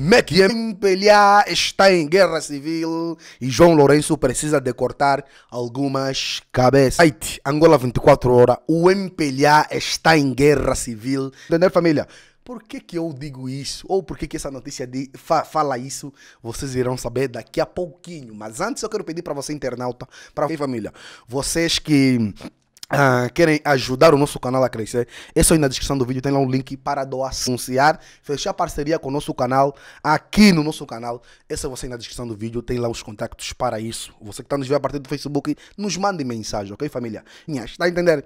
Como é que MPLA está em guerra civil e João Lourenço precisa de cortar algumas cabeças? Haiti, Angola 24 horas, o MPLA está em guerra civil. Entendeu, família? Por que eu digo isso? Ou por que essa notícia fala isso? Vocês irão saber daqui a pouquinho. Mas antes eu quero pedir para você, internauta, para você, família, vocês que querem ajudar o nosso canal a crescer, é só ir na descrição do vídeo, tem lá um link para doação, anunciar, fechar parceria com o nosso canal, aqui no nosso canal, é só você ir na descrição do vídeo, tem lá os contactos para isso. Você que está nos vendo a partir do Facebook, nos mande mensagem, ok, família? Está a entender?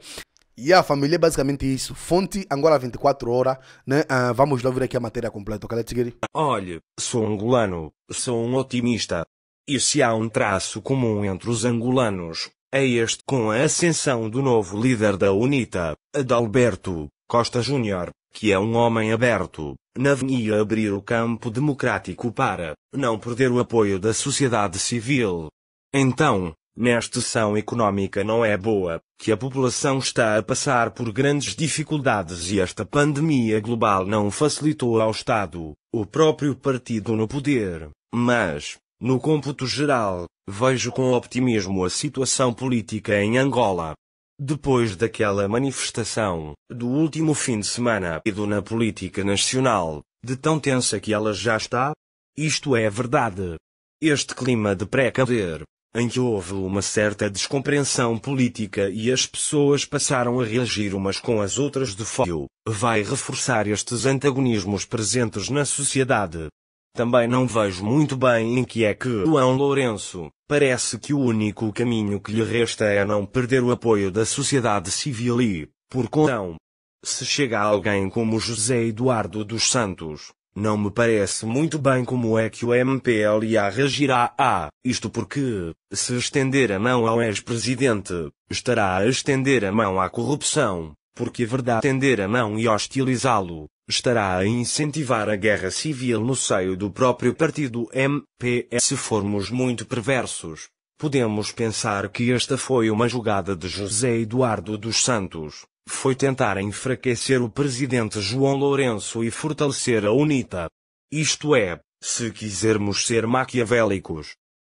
E a família é basicamente isso. Fonte Angola 24 horas, né? Vamos lá ver aqui a matéria completa, ok? Olhe, sou angolano, sou um otimista. E se há um traço comum entre os angolanos, é este. Com a ascensão do novo líder da UNITA, Adalberto Costa Júnior, que é um homem aberto, na avenida abrir o campo democrático para não perder o apoio da sociedade civil. Então, nesta situação económica não é boa, que a população está a passar por grandes dificuldades e esta pandemia global não facilitou ao Estado, o próprio partido no poder, mas, no cômputo geral, vejo com optimismo a situação política em Angola. Depois daquela manifestação, do último fim de semana, e na política nacional, de tão tensa que ela já está, isto é verdade. Este clima de pré-cader, em que houve uma certa descompreensão política e as pessoas passaram a reagir umas com as outras de fome, vai reforçar estes antagonismos presentes na sociedade. Também não vejo muito bem em que é que João Lourenço, parece que o único caminho que lhe resta é não perder o apoio da sociedade civil e, por conta, se chega a alguém como José Eduardo dos Santos, não me parece muito bem como é que o MPLA reagirá a isto porque, se estender a mão ao ex-presidente, estará a estender a mão à corrupção, porque a verdade estender a mão e hostilizá-lo, estará a incentivar a guerra civil no seio do próprio partido MPLA. Se formos muito perversos, podemos pensar que esta foi uma jogada de José Eduardo dos Santos. Foi tentar enfraquecer o presidente João Lourenço e fortalecer a UNITA. Isto é, se quisermos ser maquiavélicos.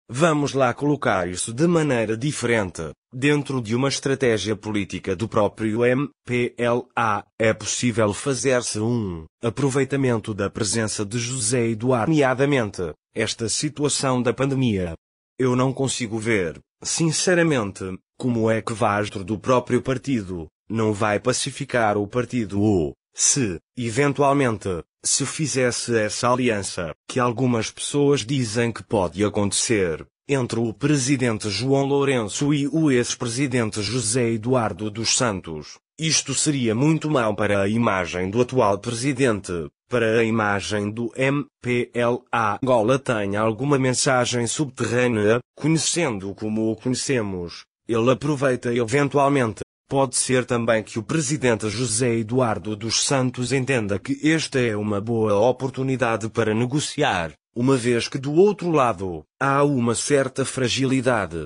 Vamos lá colocar isso de maneira diferente. Dentro de uma estratégia política do próprio MPLA, é possível fazer-se um aproveitamento da presença de José Eduardo, nomeadamente, esta situação da pandemia. Eu não consigo ver, sinceramente, como é que Vastro do próprio partido não vai pacificar o partido ou, se, eventualmente, se fizesse essa aliança, que algumas pessoas dizem que pode acontecer, entre o presidente João Lourenço e o ex-presidente José Eduardo dos Santos, isto seria muito mau para a imagem do atual presidente, para a imagem do MPLA. Angola tem alguma mensagem subterrânea, conhecendo como o conhecemos, ele aproveita eventualmente. Pode ser também que o presidente José Eduardo dos Santos entenda que esta é uma boa oportunidade para negociar, uma vez que do outro lado, há uma certa fragilidade.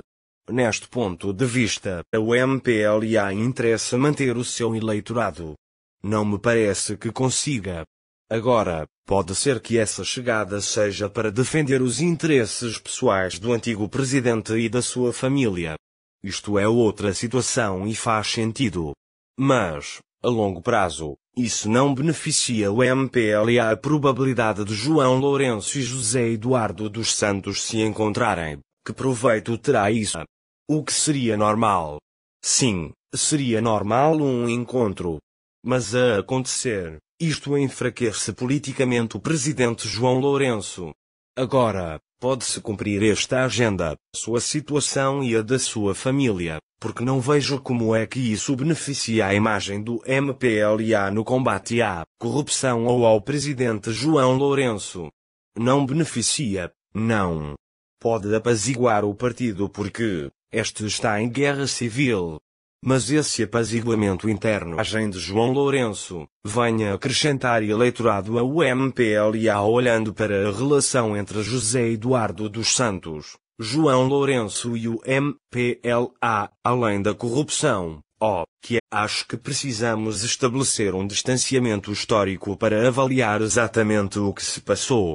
Neste ponto de vista, o MPLA interessa manter o seu eleitorado. Não me parece que consiga. Agora, pode ser que essa chegada seja para defender os interesses pessoais do antigo presidente e da sua família. Isto é outra situação e faz sentido. Mas, a longo prazo, isso não beneficia o MPLA. A probabilidade de João Lourenço e José Eduardo dos Santos se encontrarem, que proveito terá isso? O que seria normal? Sim, seria normal um encontro. Mas a acontecer, isto enfraquece politicamente o presidente João Lourenço. Agora, pode-se cumprir esta agenda, sua situação e a da sua família, porque não vejo como é que isso beneficia a imagem do MPLA no combate à corrupção ou ao presidente João Lourenço. Não beneficia, não. Pode apaziguar o partido porque este está em guerra civil. Mas esse apaziguamento interno, a imagem de João Lourenço, venha acrescentar eleitorado ao MPLA olhando para a relação entre José Eduardo dos Santos, João Lourenço e o MPLA, além da corrupção, acho que precisamos estabelecer um distanciamento histórico para avaliar exatamente o que se passou.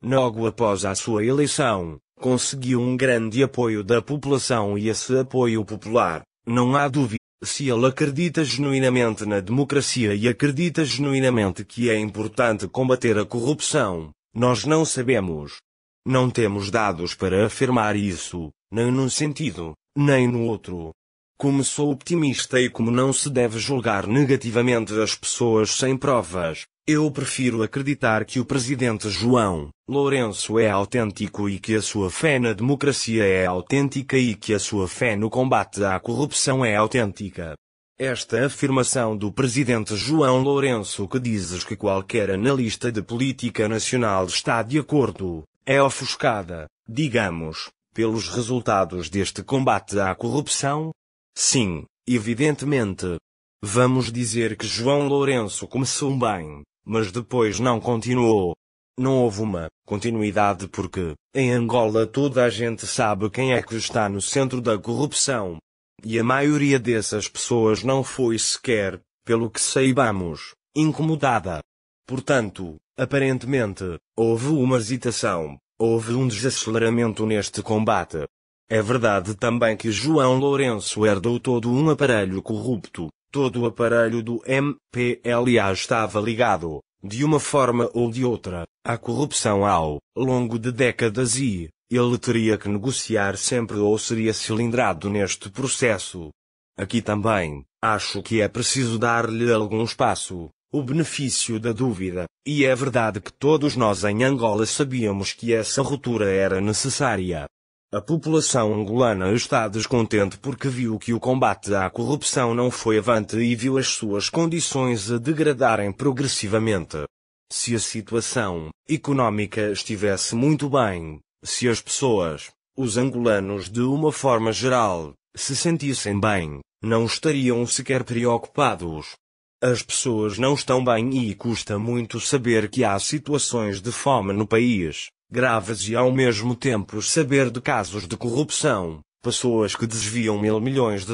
logo após a sua eleição, conseguiu um grande apoio da população e esse apoio popular, não há dúvida, se ele acredita genuinamente na democracia e acredita genuinamente que é importante combater a corrupção, nós não sabemos. Não temos dados para afirmar isso, nem num sentido, nem no outro. Como sou optimista e como não se deve julgar negativamente as pessoas sem provas, eu prefiro acreditar que o presidente João Lourenço é autêntico e que a sua fé na democracia é autêntica e que a sua fé no combate à corrupção é autêntica. Esta afirmação do presidente João Lourenço que dizes que qualquer analista de política nacional está de acordo, é ofuscada, digamos, pelos resultados deste combate à corrupção? Sim, evidentemente. Vamos dizer que João Lourenço começou bem, mas depois não continuou. Não houve uma continuidade porque, em Angola toda a gente sabe quem é que está no centro da corrupção. E a maioria dessas pessoas não foi sequer, pelo que saibamos, incomodada. Portanto, aparentemente, houve uma hesitação, houve um desaceleramento neste combate. É verdade também que João Lourenço herdou todo um aparelho corrupto, todo o aparelho do MPLA estava ligado, de uma forma ou de outra, à corrupção ao longo de décadas e ele teria que negociar sempre ou seria cilindrado neste processo. Aqui também, acho que é preciso dar-lhe algum espaço, o benefício da dúvida, e é verdade que todos nós em Angola sabíamos que essa ruptura era necessária. A população angolana está descontente porque viu que o combate à corrupção não foi avante e viu as suas condições a degradarem progressivamente. Se a situação económica estivesse muito bem, se as pessoas, os angolanos de uma forma geral, se sentissem bem, não estariam sequer preocupados. As pessoas não estão bem e custa muito saber que há situações de fome no país, graves e ao mesmo tempo saber de casos de corrupção, pessoas que desviam $1.000 milhões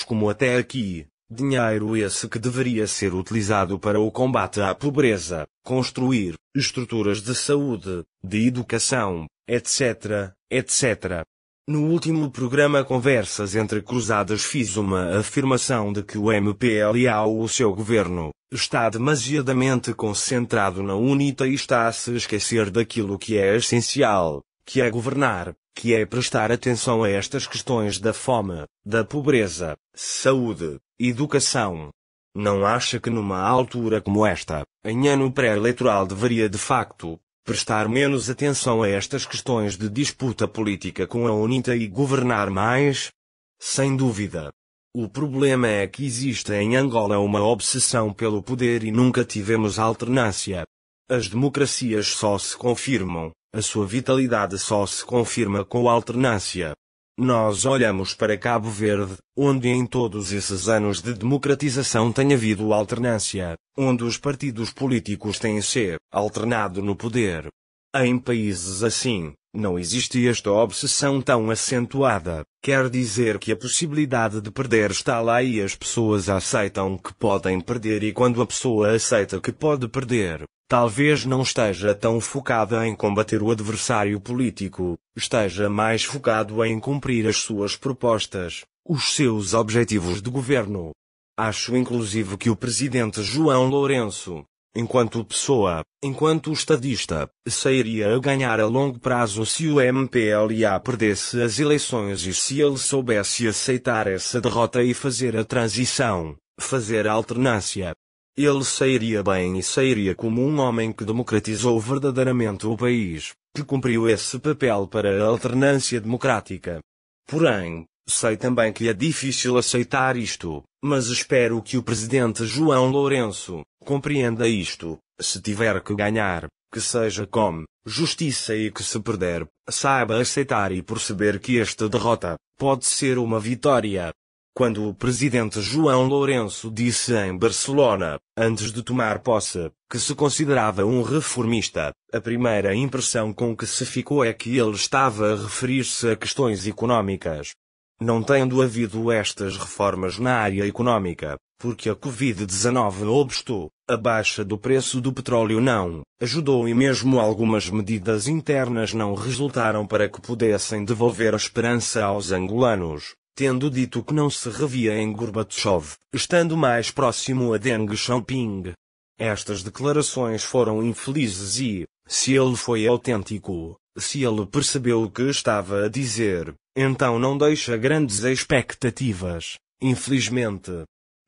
como até aqui, dinheiro esse que deveria ser utilizado para o combate à pobreza, construir estruturas de saúde, de educação, etc., etc. No último programa Conversas Entre Cruzadas fiz uma afirmação de que o MPLA ou o seu governo está demasiadamente concentrado na UNITA e está a se esquecer daquilo que é essencial, que é governar, que é prestar atenção a estas questões da fome, da pobreza, saúde, educação. Não acha que numa altura como esta, em ano pré-eleitoral deveria de facto prestar menos atenção a estas questões de disputa política com a UNITA e governar mais? Sem dúvida. O problema é que existe em Angola uma obsessão pelo poder e nunca tivemos alternância. As democracias só se confirmam, a sua vitalidade só se confirma com a alternância. Nós olhamos para Cabo Verde, onde em todos esses anos de democratização tem havido alternância, onde os partidos políticos têm se alternado no poder. Em países assim, não existe esta obsessão tão acentuada, quer dizer que a possibilidade de perder está lá e as pessoas aceitam que podem perder e quando a pessoa aceita que pode perder, talvez não esteja tão focada em combater o adversário político, esteja mais focado em cumprir as suas propostas, os seus objetivos de governo. Acho inclusive que o presidente João Lourenço, enquanto pessoa, enquanto estadista, sairia a ganhar a longo prazo se o MPLA perdesse as eleições e se ele soubesse aceitar essa derrota e fazer a transição, fazer a alternância. Ele sairia bem e sairia como um homem que democratizou verdadeiramente o país, que cumpriu esse papel para a alternância democrática. Porém, sei também que é difícil aceitar isto, mas espero que o presidente João Lourenço compreenda isto, se tiver que ganhar, que seja com justiça e que se perder, saiba aceitar e perceber que esta derrota pode ser uma vitória. Quando o presidente João Lourenço disse em Barcelona, antes de tomar posse, que se considerava um reformista, a primeira impressão com que se ficou é que ele estava a referir-se a questões económicas. Não tendo havido estas reformas na área económica, porque a Covid-19 obstou, a baixa do preço do petróleo não ajudou e mesmo algumas medidas internas não resultaram para que pudessem devolver a esperança aos angolanos, tendo dito que não se revia em Gorbachev, estando mais próximo a Deng Xiaoping. Estas declarações foram infelizes e, se ele foi autêntico, se ele percebeu o que estava a dizer, então não deixa grandes expectativas, infelizmente.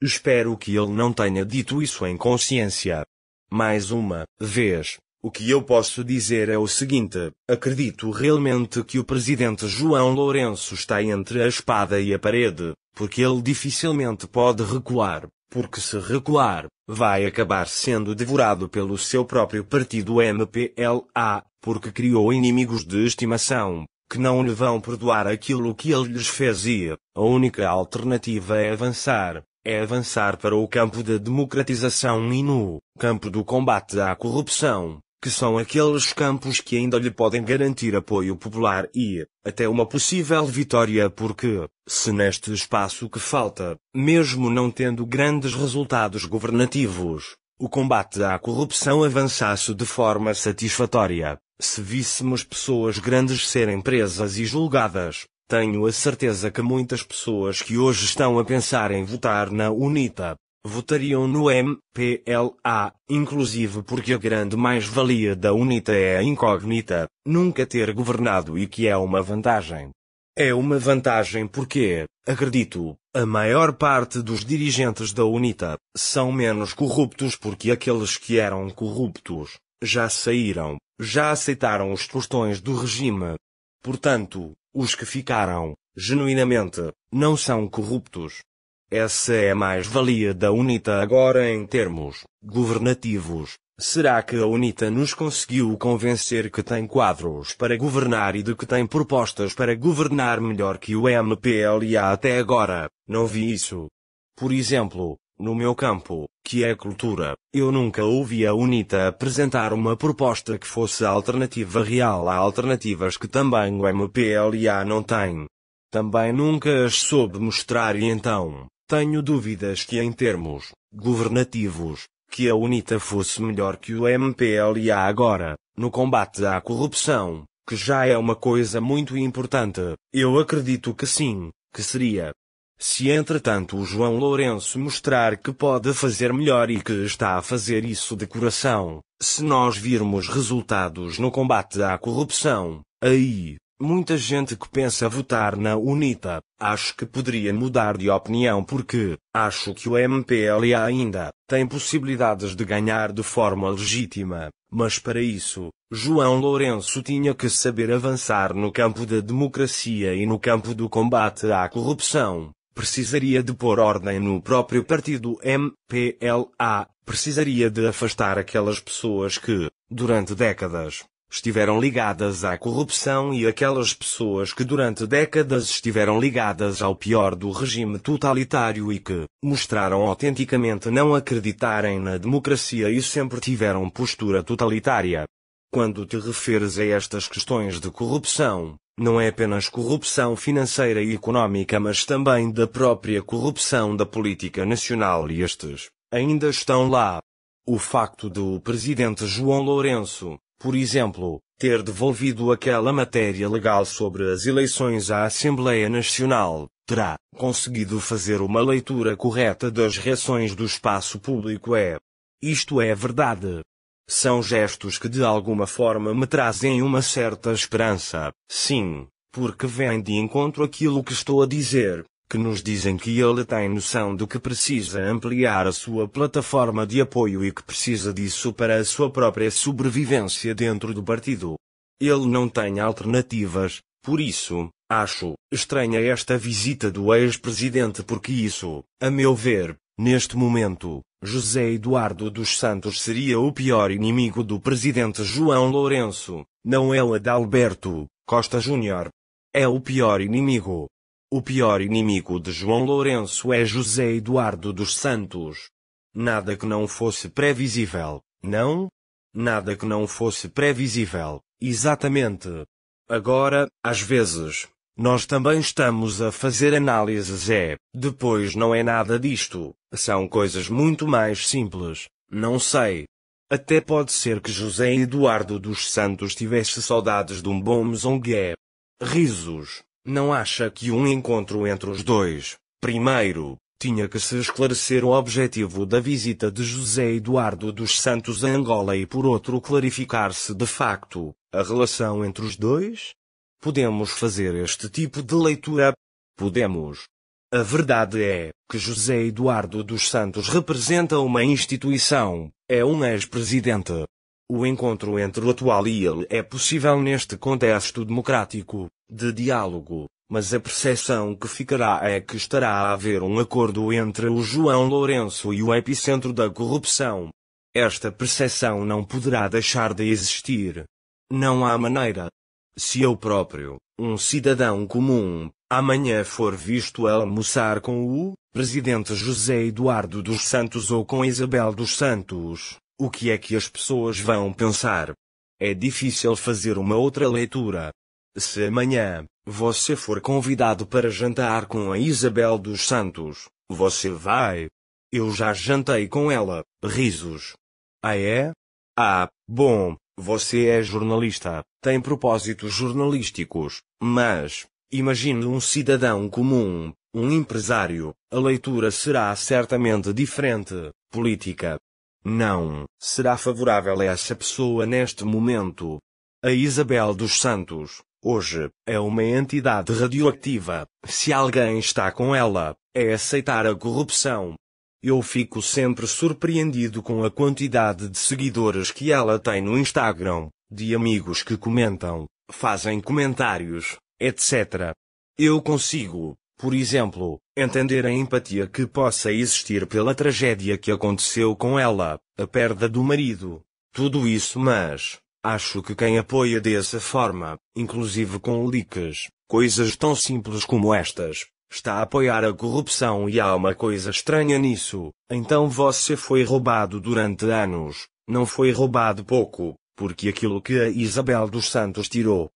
Espero que ele não tenha dito isso em consciência. Mais uma vez, o que eu posso dizer é o seguinte: acredito realmente que o presidente João Lourenço está entre a espada e a parede, porque ele dificilmente pode recuar, porque se recuar, vai acabar sendo devorado pelo seu próprio partido MPLA, porque criou inimigos de estimação, que não lhe vão perdoar aquilo que ele lhes fez e a única alternativa é avançar para o campo da democratização e no campo do combate à corrupção, que são aqueles campos que ainda lhe podem garantir apoio popular e até uma possível vitória porque, se neste espaço que falta, mesmo não tendo grandes resultados governativos, o combate à corrupção avançasse de forma satisfatória, se víssemos pessoas grandes serem presas e julgadas, tenho a certeza que muitas pessoas que hoje estão a pensar em votar na UNITA, votariam no MPLA, inclusive porque a grande mais-valia da UNITA é a incógnita, nunca ter governado e que é uma vantagem. É uma vantagem porque, acredito, a maior parte dos dirigentes da UNITA são menos corruptos porque aqueles que eram corruptos já saíram, já aceitaram os tostões do regime. Portanto, os que ficaram, genuinamente, não são corruptos. Essa é a mais-valia da UNITA agora em termos governativos. Será que a UNITA nos conseguiu convencer que tem quadros para governar e de que tem propostas para governar melhor que o MPLA até agora? Não vi isso. Por exemplo, no meu campo, que é cultura, eu nunca ouvi a UNITA apresentar uma proposta que fosse alternativa real a alternativas que também o MPLA não tem. Também nunca as soube mostrar e então, tenho dúvidas que em termos governativos, que a UNITA fosse melhor que o MPLA agora, no combate à corrupção, que já é uma coisa muito importante, eu acredito que sim, que seria. Se entretanto o João Lourenço mostrar que pode fazer melhor e que está a fazer isso de coração, se nós virmos resultados no combate à corrupção, aí, muita gente que pensa votar na UNITA, acho que poderia mudar de opinião porque, acho que o MPLA ainda tem possibilidades de ganhar de forma legítima, mas para isso, João Lourenço tinha que saber avançar no campo da democracia e no campo do combate à corrupção. Precisaria de pôr ordem no próprio partido MPLA, precisaria de afastar aquelas pessoas que, durante décadas, estiveram ligadas à corrupção e aquelas pessoas que durante décadas estiveram ligadas ao pior do regime totalitário e que mostraram autenticamente não acreditarem na democracia e sempre tiveram postura totalitária. Quando te referes a estas questões de corrupção, não é apenas corrupção financeira e económica mas também da própria corrupção da política nacional e estes ainda estão lá. O facto do presidente João Lourenço, por exemplo, ter devolvido aquela matéria legal sobre as eleições à Assembleia Nacional, terá conseguido fazer uma leitura correta das reações do espaço público Isto é verdade. São gestos que de alguma forma me trazem uma certa esperança, sim, porque vem de encontro àquilo que estou a dizer, que nos dizem que ele tem noção de que precisa ampliar a sua plataforma de apoio e que precisa disso para a sua própria sobrevivência dentro do partido. Ele não tem alternativas, por isso, acho estranha esta visita do ex-presidente porque isso, a meu ver, neste momento, José Eduardo dos Santos seria o pior inimigo do presidente João Lourenço, não é o Adalberto Costa Júnior. É o pior inimigo. O pior inimigo de João Lourenço é José Eduardo dos Santos. Nada que não fosse previsível, não? Nada que não fosse previsível, exatamente. Agora, às vezes, nós também estamos a fazer análises depois não é nada disto, São coisas muito mais simples, não sei. Até pode ser que José Eduardo dos Santos tivesse saudades de um bom mzongué. Risos, não acha que um encontro entre os dois, primeiro, tinha que se esclarecer o objetivo da visita de José Eduardo dos Santos a Angola e por outro clarificar-se de facto, a relação entre os dois? Podemos fazer este tipo de leitura? Podemos. A verdade é que José Eduardo dos Santos representa uma instituição, é um ex-presidente. O encontro entre o atual e ele é possível neste contexto democrático, de diálogo, mas a percepção que ficará é que estará a haver um acordo entre o João Lourenço e o epicentro da corrupção. Esta percepção não poderá deixar de existir. Não há maneira. Se eu próprio, um cidadão comum, amanhã for visto a almoçar com o presidente José Eduardo dos Santos ou com Isabel dos Santos, o que é que as pessoas vão pensar? É difícil fazer uma outra leitura. Se amanhã você for convidado para jantar com a Isabel dos Santos, você vai. Eu já jantei com ela. Risos. Ah é? Ah, bom, você é jornalista, tem propósitos jornalísticos, mas imagine um cidadão comum, um empresário, a leitura será certamente diferente. Política. Não será favorável a essa pessoa neste momento. A Isabel dos Santos, hoje, é uma entidade radioativa. Se alguém está com ela, é aceitar a corrupção. Eu fico sempre surpreendido com a quantidade de seguidores que ela tem no Instagram, de amigos que comentam, fazem comentários, etc. Eu consigo, por exemplo, entender a empatia que possa existir pela tragédia que aconteceu com ela, a perda do marido, tudo isso, mas acho que quem apoia dessa forma, inclusive com leaks, coisas tão simples como estas, está a apoiar a corrupção e há uma coisa estranha nisso. Então você foi roubado durante anos, não foi roubado pouco, porque aquilo que a Isabel dos Santos tirou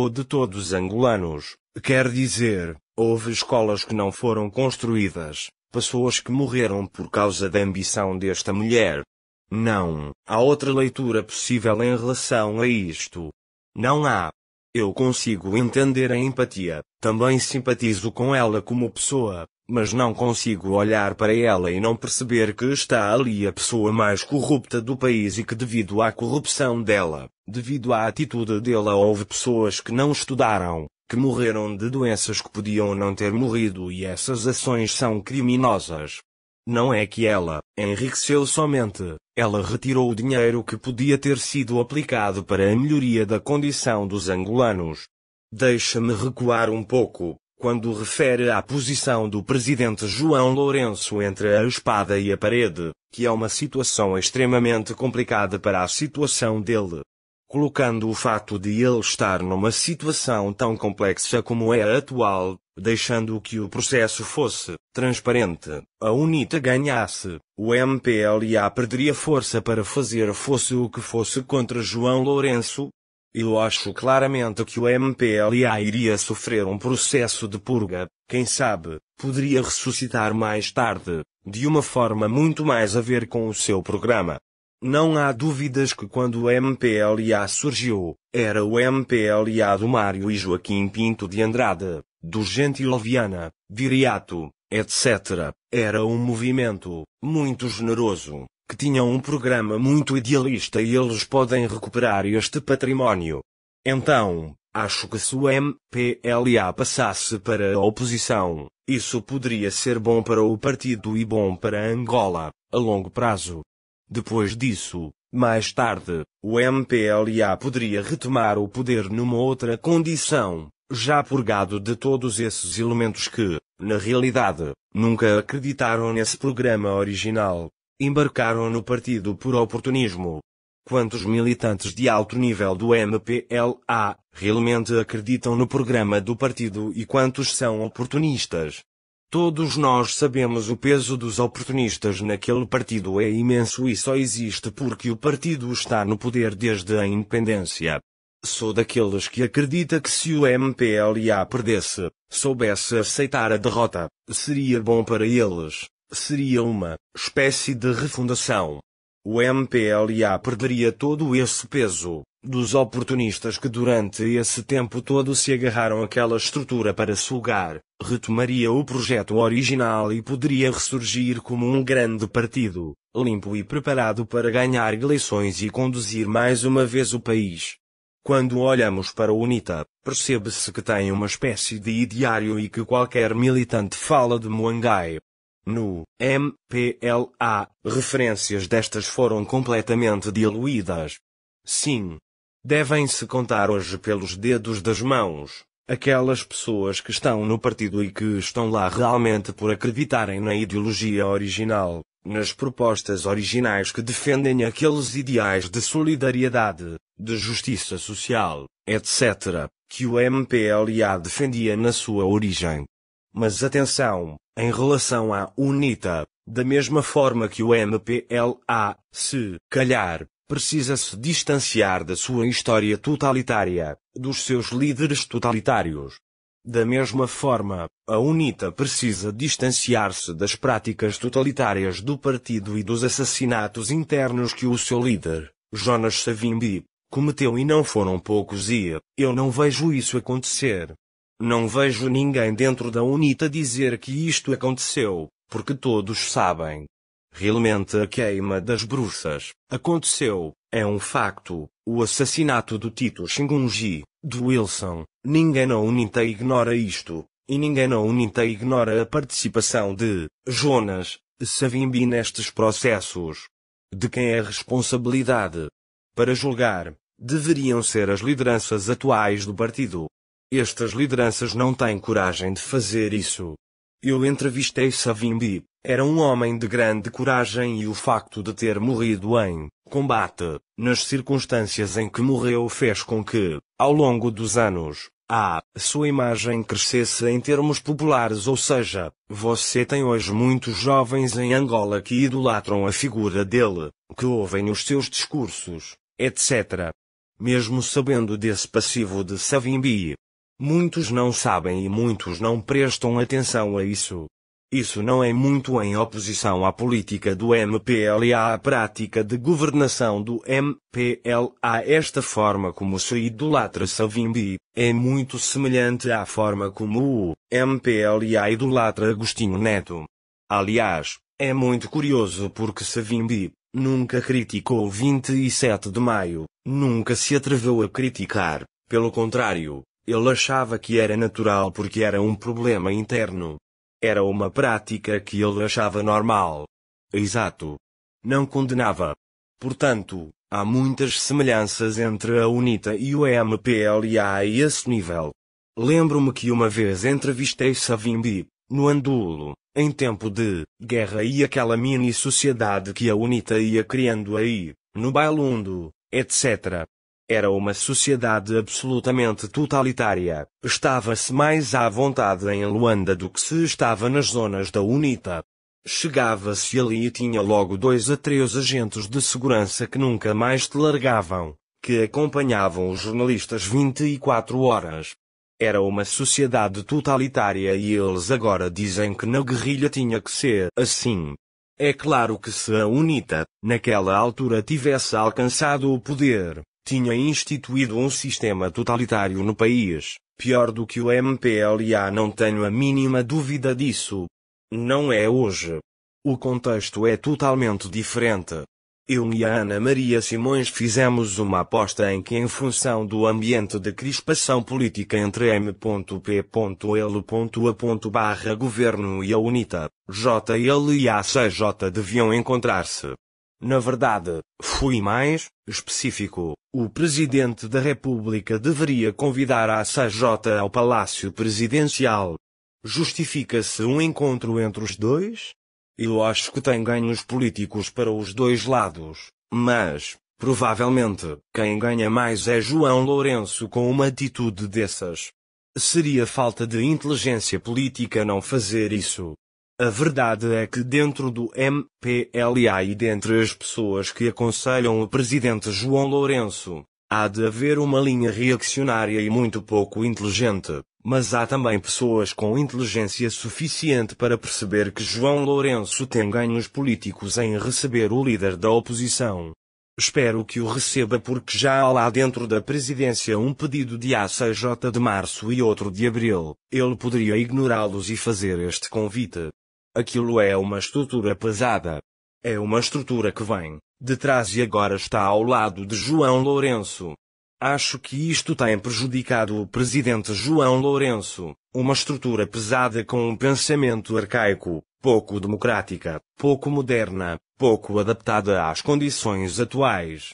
de todos os angolanos, quer dizer, houve escolas que não foram construídas, pessoas que morreram por causa da ambição desta mulher. Não há outra leitura possível em relação a isto. Não há. Eu consigo entender a empatia, também simpatizo com ela como pessoa, mas não consigo olhar para ela e não perceber que está ali a pessoa mais corrupta do país e que devido à corrupção dela, devido à atitude dela houve pessoas que não estudaram, que morreram de doenças que podiam não ter morrido e essas ações são criminosas. Não é que ela enriqueceu somente, ela retirou o dinheiro que podia ter sido aplicado para a melhoria da condição dos angolanos. Deixa-me recuar um pouco, quando refere à posição do presidente João Lourenço entre a espada e a parede, que é uma situação extremamente complicada para a situação dele. Colocando o fato de ele estar numa situação tão complexa como é a atual, deixando que o processo fosse transparente, a UNITA ganhasse, o MPLA perderia força para fazer fosse o que fosse contra João Lourenço. Eu acho claramente que o MPLA iria sofrer um processo de purga, quem sabe, poderia ressuscitar mais tarde, de uma forma muito mais a ver com o seu programa. Não há dúvidas que quando o MPLA surgiu, era o MPLA do Mário e Joaquim Pinto de Andrade, do Gentil Viana, Viriato, etc. Era um movimento muito generoso, que tinha um programa muito idealista e eles podem recuperar este património. Então, acho que se o MPLA passasse para a oposição, isso poderia ser bom para o partido e bom para Angola, a longo prazo. Depois disso, mais tarde, o MPLA poderia retomar o poder numa outra condição, já purgado de todos esses elementos que, na realidade, nunca acreditaram nesse programa original, embarcaram no partido por oportunismo. Quantos militantes de alto nível do MPLA realmente acreditam no programa do partido e quantos são oportunistas? Todos nós sabemos o peso dos oportunistas naquele partido é imenso e só existe porque o partido está no poder desde a independência. Sou daqueles que acredita que se o MPLA perdesse, soubesse aceitar a derrota, seria bom para eles, seria uma espécie de refundação. O MPLA perderia todo esse peso dos oportunistas que durante esse tempo todo se agarraram àquela estrutura para sugar, retomaria o projeto original e poderia ressurgir como um grande partido, limpo e preparado para ganhar eleições e conduzir mais uma vez o país. Quando olhamos para o UNITA, percebe-se que tem uma espécie de ideário e que qualquer militante fala de Moangai. No MPLA, referências destas foram completamente diluídas. Sim. Devem-se contar hoje pelos dedos das mãos aquelas pessoas que estão no partido e que estão lá realmente por acreditarem na ideologia original, nas propostas originais que defendem aqueles ideais de solidariedade, de justiça social, etc., que o MPLA defendia na sua origem. Mas atenção, em relação à UNITA, da mesma forma que o MPLA, se calhar, precisa-se distanciar da sua história totalitária, dos seus líderes totalitários. Da mesma forma, a UNITA precisa distanciar-se das práticas totalitárias do partido e dos assassinatos internos que o seu líder, Jonas Savimbi, cometeu e não foram poucos e eu não vejo isso acontecer. Não vejo ninguém dentro da UNITA dizer que isto aconteceu, porque todos sabem. Realmente a queima das bruxas aconteceu, é um facto, o assassinato do Tito Chingunji, do Wilson, ninguém na UNITA ignora isto, e ninguém na UNITA ignora a participação de Jonas Savimbi nestes processos. De quem é a responsabilidade? Para julgar, deveriam ser as lideranças atuais do partido. Estas lideranças não têm coragem de fazer isso. Eu entrevistei Savimbi, era um homem de grande coragem e o facto de ter morrido em combate, nas circunstâncias em que morreu fez com que, ao longo dos anos, a sua imagem crescesse em termos populares, ou seja, você tem hoje muitos jovens em Angola que idolatram a figura dele, que ouvem os seus discursos, etc. Mesmo sabendo desse passivo de Savimbi. Muitos não sabem e muitos não prestam atenção a isso. Isso não é muito em oposição à política do MPLA, à prática de governação do MPLA. Esta forma como se idolatra Savimbi é muito semelhante à forma como o MPLA idolatra Agostinho Neto. Aliás, é muito curioso porque Savimbi nunca criticou o 27 de maio, nunca se atreveu a criticar, pelo contrário, ele achava que era natural porque era um problema interno. Era uma prática que ele achava normal. Exato. Não condenava. Portanto, há muitas semelhanças entre a UNITA e o MPLA a esse nível. Lembro-me que uma vez entrevistei Savimbi, no Andulo, em tempo de guerra e aquela mini-sociedade que a UNITA ia criando aí, no Bailundo, etc. Era uma sociedade absolutamente totalitária. Estava-se mais à vontade em Luanda do que se estava nas zonas da UNITA. Chegava-se ali e tinha logo 2 a 3 agentes de segurança que nunca mais te largavam, que acompanhavam os jornalistas 24 horas. Era uma sociedade totalitária e eles agora dizem que na guerrilha tinha que ser assim. É claro que se a UNITA, naquela altura tivesse alcançado o poder, tinha instituído um sistema totalitário no país, pior do que o MPLA, não tenho a mínima dúvida disso. Não é hoje. O contexto é totalmente diferente. Eu e a Ana Maria Simões fizemos uma aposta em que, em função do ambiente de crispação política entre M.P.L.A.governo e a UNITA, JL e a CJ deviam encontrar-se. Na verdade, fui mais específico. O Presidente da República deveria convidar a CJ ao Palácio Presidencial. Justifica-se um encontro entre os dois? Eu acho que tem ganhos políticos para os dois lados, mas, provavelmente, quem ganha mais é João Lourenço com uma atitude dessas. Seria falta de inteligência política não fazer isso. A verdade é que dentro do MPLA e dentre as pessoas que aconselham o presidente João Lourenço, há de haver uma linha reaccionária e muito pouco inteligente, Mas há também pessoas com inteligência suficiente para perceber que João Lourenço tem ganhos políticos em receber o líder da oposição. Espero que o receba porque já há lá dentro da presidência um pedido de ACJ de março e outro de abril. Ele poderia ignorá-los e fazer este convite. Aquilo é uma estrutura pesada. É uma estrutura que vem de trás e agora está ao lado de João Lourenço. Acho que isto tem prejudicado o presidente João Lourenço, uma estrutura pesada com um pensamento arcaico, pouco democrática, pouco moderna, pouco adaptada às condições atuais.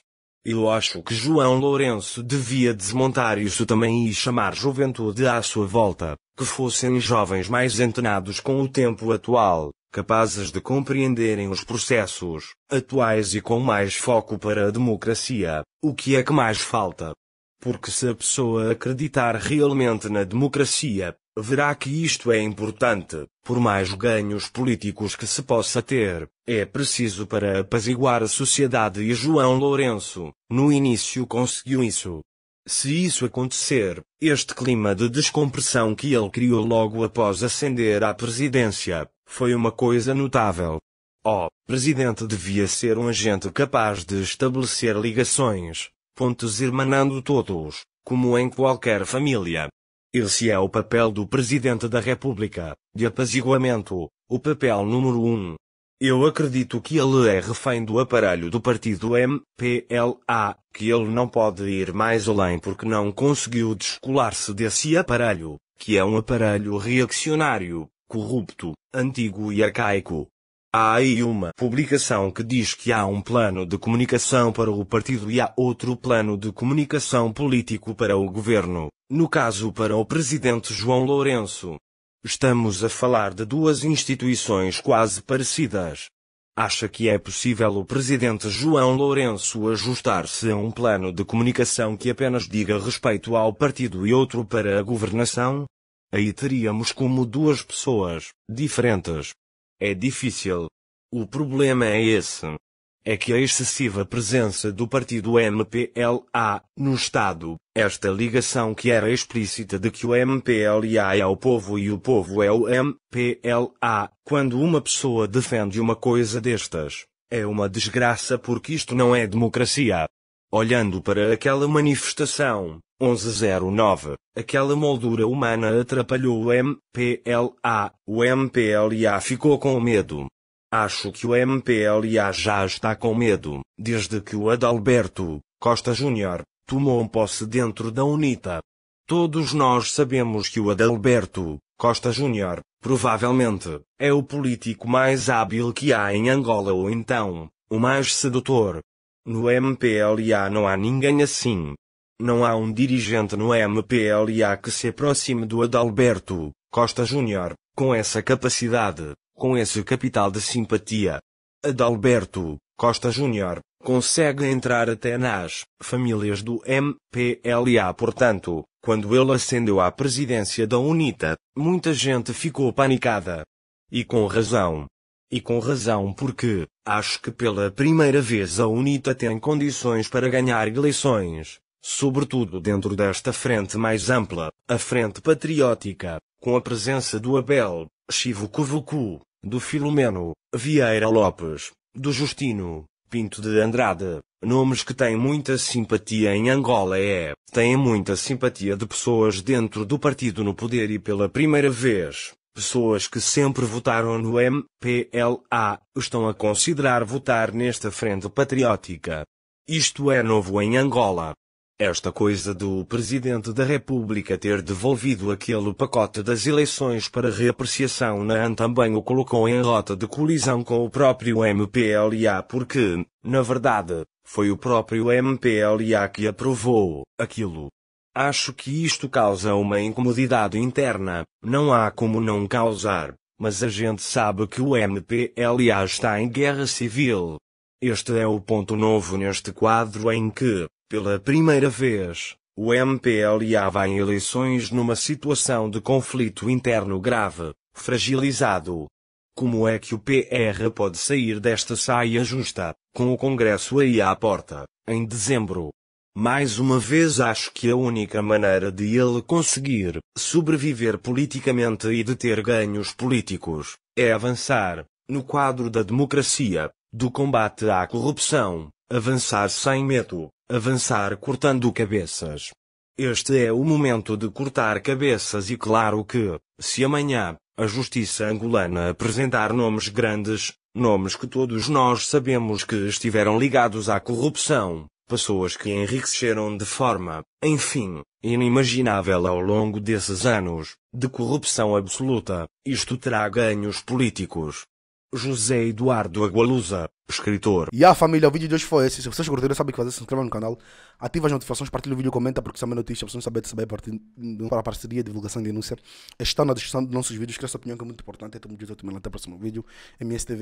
Eu acho que João Lourenço devia desmontar isso também e chamar juventude à sua volta, que fossem jovens mais antenados com o tempo atual, capazes de compreenderem os processos atuais e com mais foco para a democracia, o que é que mais falta. Porque se a pessoa acreditar realmente na democracia, verá que isto é importante, por mais ganhos políticos que se possa ter, é preciso para apaziguar a sociedade e João Lourenço, no início conseguiu isso. Se isso acontecer, este clima de descompressão que ele criou logo após ascender à presidência, foi uma coisa notável. O presidente devia ser um agente capaz de estabelecer ligações, pontos irmanando todos, como em qualquer família. Esse é o papel do Presidente da República, de apaziguamento, o papel número 1. Eu acredito que ele é refém do aparelho do partido MPLA, que ele não pode ir mais além porque não conseguiu descolar-se desse aparelho, que é um aparelho reaccionário, corrupto, antigo e arcaico. Há aí uma publicação que diz que há um plano de comunicação para o partido e há outro plano de comunicação político para o governo, no caso para o presidente João Lourenço. Estamos a falar de duas instituições quase parecidas. Acha que é possível o presidente João Lourenço ajustar-se a um plano de comunicação que apenas diga respeito ao partido e outro para a governação? Aí teríamos como duas pessoas diferentes. É difícil. O problema é esse. É que a excessiva presença do partido MPLA no Estado, esta ligação que era explícita de que o MPLA é o povo e o povo é o MPLA, quando uma pessoa defende uma coisa destas, é uma desgraça porque isto não é democracia. Olhando para aquela manifestação, 1109, aquela moldura humana atrapalhou o MPLA ficou com medo. Acho que o MPLA já está com medo, desde que o Adalberto Costa Júnior tomou posse dentro da UNITA. Todos nós sabemos que o Adalberto Costa Júnior, provavelmente, é o político mais hábil que há em Angola ou então, o mais sedutor. No MPLA não há ninguém assim. Não há um dirigente no MPLA que se aproxime do Adalberto Costa Júnior, com essa capacidade, com esse capital de simpatia. Adalberto Costa Júnior consegue entrar até nas famílias do MPLA. Portanto, quando ele ascendeu à presidência da UNITA, muita gente ficou panicada. E com razão. E com razão porque, acho que pela primeira vez a UNITA tem condições para ganhar eleições, sobretudo dentro desta frente mais ampla, a frente patriótica, com a presença do Abel Chivucovucu, do Filomeno Vieira Lopes, do Justino Pinto de Andrade, nomes que têm muita simpatia em Angola têm muita simpatia de pessoas dentro do partido no poder e pela primeira vez. Pessoas que sempre votaram no MPLA estão a considerar votar nesta frente patriótica. Isto é novo em Angola. Esta coisa do Presidente da República ter devolvido aquele pacote das eleições para reapreciação na AN também o colocou em rota de colisão com o próprio MPLA porque, na verdade, foi o próprio MPLA que aprovou aquilo. Acho que isto causa uma incomodidade interna, não há como não causar, mas a gente sabe que o MPLA está em guerra civil. Este é o ponto novo neste quadro em que, pela primeira vez, o MPLA vai em eleições numa situação de conflito interno grave, fragilizado. Como é que o PR pode sair desta saia justa, com o Congresso aí à porta, em dezembro? Mais uma vez acho que a única maneira de ele conseguir sobreviver politicamente e de ter ganhos políticos é avançar no quadro da democracia, do combate à corrupção, avançar sem medo, avançar cortando cabeças. Este é o momento de cortar cabeças e claro que, se amanhã a justiça angolana apresentar nomes grandes, nomes que todos nós sabemos que estiveram ligados à corrupção, pessoas que enriqueceram de forma, enfim, inimaginável ao longo desses anos, de corrupção absoluta, isto terá ganhos políticos. José Eduardo Agualusa, escritor. E a família, o vídeo de hoje foi esse. Se vocês curtiram, sabem o que fazer, se inscrevam no canal, ativa as notificações, partilha o vídeo, comenta, porque isso é uma notícia, vocês não sabem saber para a parceria, divulgação e denúncia. Está na descrição dos nossos vídeos, que essa opinião que é muito importante. Até o próximo vídeo, MSTV.